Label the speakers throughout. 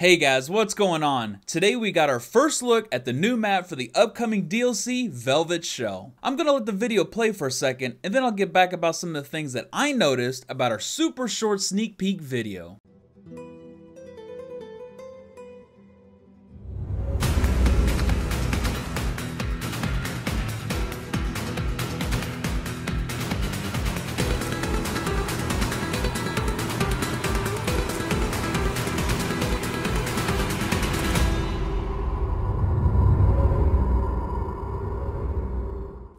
Speaker 1: Hey guys, what's going on? Today we got our first look at the new map for the upcoming DLC, Velvet Shell. I'm gonna let the video play for a second, and then I'll get back about some of the things that I noticed about our super short sneak peek video.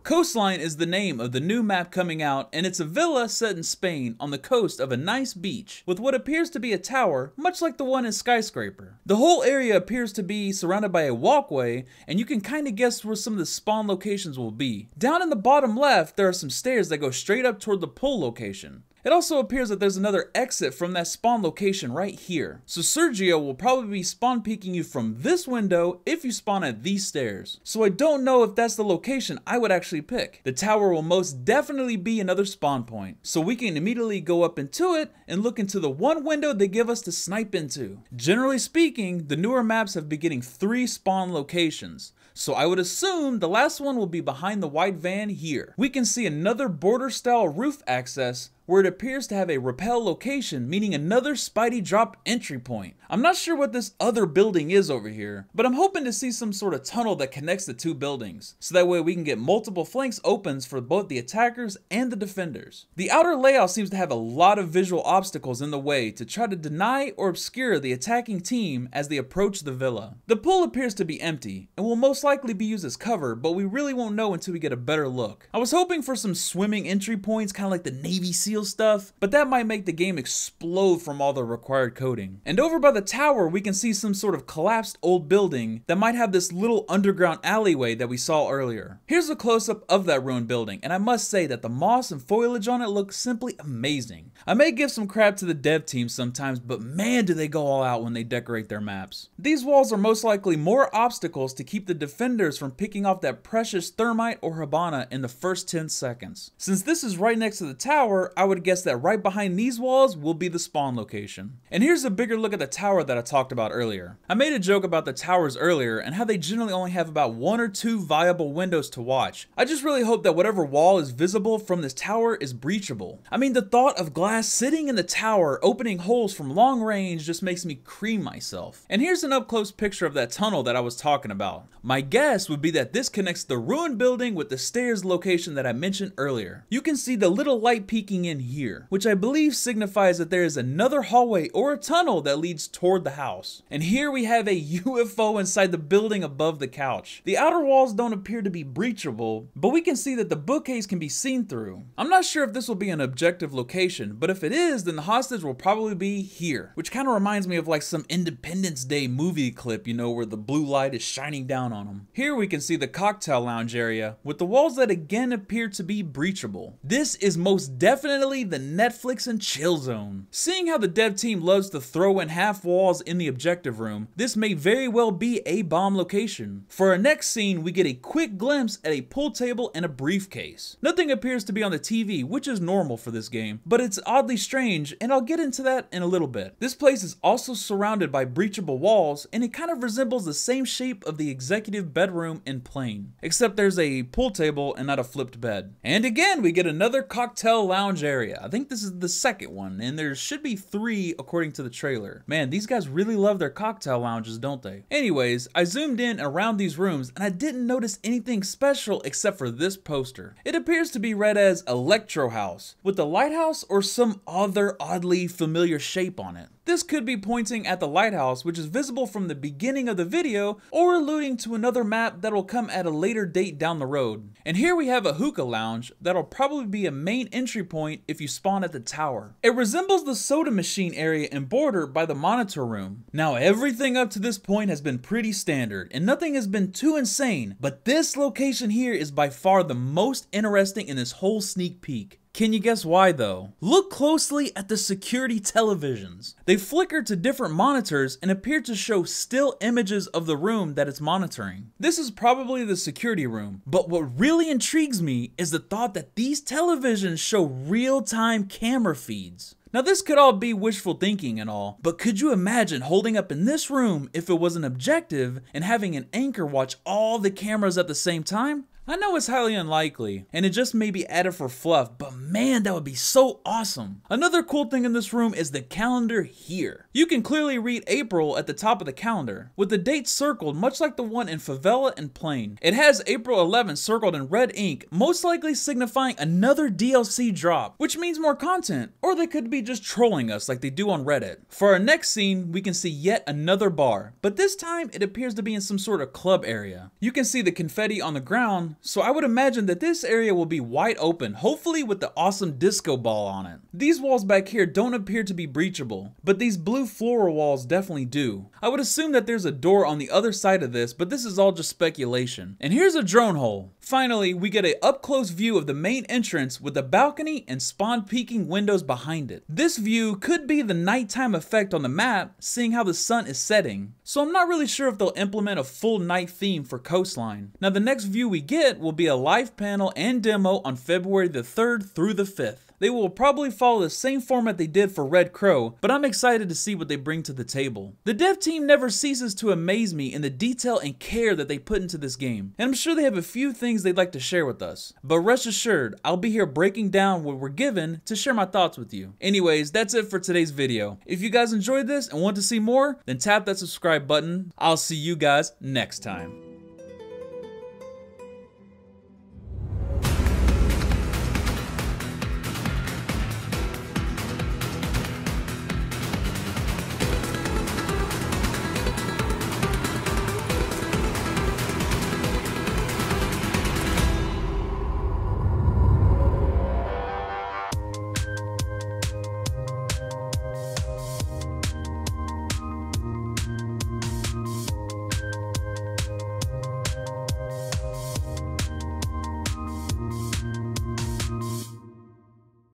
Speaker 1: Coastline is the name of the new map coming out, and it's a villa set in Spain on the coast of a nice beach with what appears to be a tower, much like the one in Skyscraper. The whole area appears to be surrounded by a walkway, and you can kind of guess where some of the spawn locations will be. Down in the bottom left, there are some stairs that go straight up toward the pool location. It also appears that there's another exit from that spawn location right here. So Sergio will probably be spawn peeking you from this window if you spawn at these stairs. So I don't know if that's the location I would actually pick. The tower will most definitely be another spawn point. So we can immediately go up into it and look into the one window they give us to snipe into. Generally speaking, the newer maps have been getting 3 spawn locations. So I would assume the last one will be behind the white van here. We can see another border style roof access where it appears to have a rappel location, meaning another Spidey drop entry point. I'm not sure what this other building is over here, but I'm hoping to see some sort of tunnel that connects the 2 buildings, so that way we can get multiple flanks opens for both the attackers and the defenders. The outer layout seems to have a lot of visual obstacles in the way to try to deny or obscure the attacking team as they approach the villa. The pool appears to be empty, and will most likely be used as cover, but we really won't know until we get a better look. I was hoping for some swimming entry points, kind of like the Navy SEAL stuff, but that might make the game explode from all the required coding. And over by the tower, we can see some sort of collapsed old building that might have this little underground alleyway that we saw earlier. Here's a close-up of that ruined building, and I must say that the moss and foliage on it look simply amazing. I may give some crap to the dev team sometimes, but man do they go all out when they decorate their maps. These walls are most likely more obstacles to keep the defenders from picking off that precious thermite or Habana in the first 10 seconds. Since this is right next to the tower, I would guess that right behind these walls will be the spawn location. And here's a bigger look at the tower that I talked about earlier. I made a joke about the towers earlier and how they generally only have about 1 or 2 viable windows to watch. I just really hope that whatever wall is visible from this tower is breachable. I mean, the thought of glass sitting in the tower opening holes from long range just makes me cream myself. And here's an up close picture of that tunnel that I was talking about. My guess would be that this connects the ruined building with the stairs location that I mentioned earlier. You can see the little light peeking in here, which I believe signifies that there is another hallway or a tunnel that leads toward the house. And here we have a UFO inside the building above the couch. The outer walls don't appear to be breachable, but we can see that the bookcase can be seen through. I'm not sure if this will be an objective location, but if it is, then the hostage will probably be here, which kind of reminds me of like some Independence Day movie clip, you know, where the blue light is shining down on them. Here we can see the cocktail lounge area with the walls that again appear to be breachable. This is most definitely the Netflix and chill zone. Seeing how the dev team loves to throw in half walls in the objective room, this may very well be a bomb location. For our next scene, we get a quick glimpse at a pool table and a briefcase. Nothing appears to be on the TV, which is normal for this game, but it's oddly strange, and I'll get into that in a little bit. This place is also surrounded by breachable walls, and it kind of resembles the same shape of the executive bedroom in Plane, except there's a pool table and not a flipped bed. And again, we get another cocktail lounge area. I think this is the second one, and there should be 3 according to the trailer. Man, these guys really love their cocktail lounges, don't they? Anyways, I zoomed in around these rooms, and I didn't notice anything special except for this poster. It appears to be read as Electro House, with a lighthouse or some other oddly familiar shape on it. This could be pointing at the lighthouse, which is visible from the beginning of the video, or alluding to another map that will come at a later date down the road. And here we have a hookah lounge that'll probably be a main entry point if you spawn at the tower. It resembles the soda machine area and border by the monitor room. Now everything up to this point has been pretty standard, and nothing has been too insane, but this location here is by far the most interesting in this whole sneak peek. Can you guess why though? Look closely at the security televisions. They flicker to different monitors and appear to show still images of the room that it's monitoring. This is probably the security room, but what really intrigues me is the thought that these televisions show real-time camera feeds. Now this could all be wishful thinking and all, but could you imagine holding up in this room if it was an objective and having an anchor watch all the cameras at the same time? I know it's highly unlikely, and it just may be added for fluff, but man, that would be so awesome. Another cool thing in this room is the calendar here. You can clearly read April at the top of the calendar, with the date circled much like the one in Favela and Plain. It has April 11th circled in red ink, most likely signifying another DLC drop, which means more content, or they could be just trolling us like they do on Reddit. For our next scene, we can see yet another bar, but this time it appears to be in some sort of club area. You can see the confetti on the ground, so I would imagine that this area will be wide open, hopefully with the awesome disco ball on it. These walls back here don't appear to be breachable, but these blue floral walls definitely do. I would assume that there's a door on the other side of this, but this is all just speculation. And here's a drone hole. Finally, we get an up-close view of the main entrance with a balcony and spawn-peeking windows behind it. This view could be the nighttime effect on the map, seeing how the sun is setting. So I'm not really sure if they'll implement a full night theme for Coastline. Now the next view we get will be a live panel and demo on February the 3rd through the 5th. They will probably follow the same format they did for Red Crow, but I'm excited to see what they bring to the table. The dev team never ceases to amaze me in the detail and care that they put into this game, and I'm sure they have a few things they'd like to share with us. But rest assured, I'll be here breaking down what we're given to share my thoughts with you. Anyways, that's it for today's video. If you guys enjoyed this and want to see more, then tap that subscribe button. I'll see you guys next time.